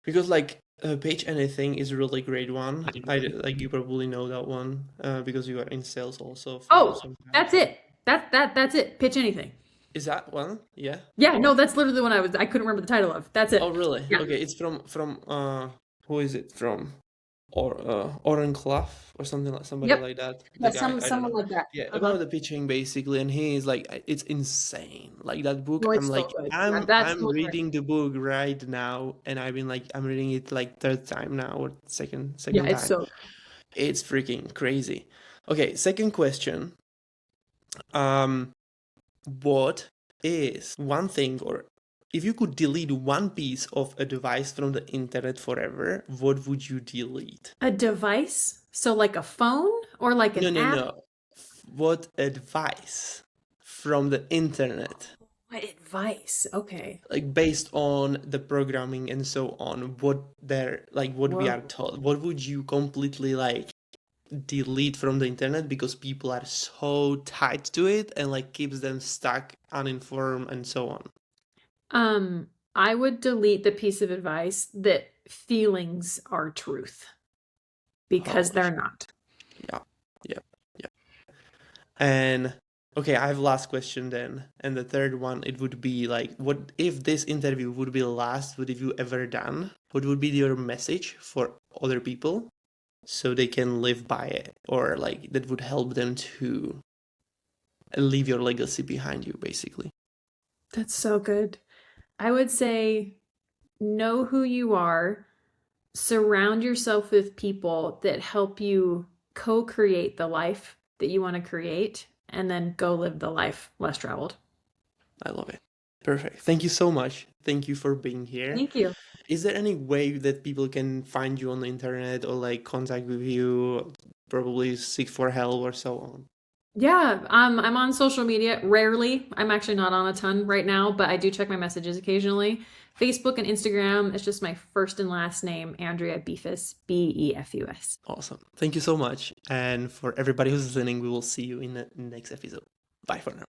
Because like Page Anything is a really great one. Like you probably know that one because you are in sales also for Oh, some time. that's it. That's it. Pitch anything. Is that one? Yeah. Yeah, no, that's literally the one I couldn't remember the title of. That's Oh, it. really? Yeah. Okay, it's from who is it from? Or Oren Clough or something like somebody Yep. like that. Yeah, The guy, I don't someone know. like that. Yeah, Uh-huh. about the pitching basically, and he is like, it's insane. Like that book, No, I'm it's like, so good. Yeah, that's I'm the one I reading the book right now, and I've been like, I'm reading it like third time now or yeah, second it's time. so It's freaking crazy. Okay, second question. Um, what is one thing, or if you could delete one piece of advice from the internet forever, what would you delete? a device. So like a phone or like No, an no, app. no. What advice from the internet, What advice? Okay. like based on the programming and so on, what they're like, what we are Whoa. taught, what would you completely like delete from the internet because people are so tied to it and like keeps them stuck, uninformed, and so on? I would delete the piece of advice that feelings are truth Oh, because they're not. yeah, yeah, yeah. And okay, I have last question then. And the third one, it would be like, what if this interview would be the last would have you ever done? What would be your message for other people so they can live by it, or like that would help them to leave your legacy behind you, basically? That's so good. I would say know who you are, surround yourself with people that help you co create the life that you want to create, and then go live the life less traveled. I love it. Perfect. Thank you so much. Thank you for being here. Thank you. Is there any way that people can find you on the internet or like contact with you, probably seek for help or so on? Yeah, I'm on social media rarely. I'm actually not on a ton right now, but I do check my messages occasionally. Facebook and Instagram, it's just my first and last name, Andrea Befus, Befus. Awesome. Thank you so much. And for everybody who's listening, we will see you in the next episode. Bye for now.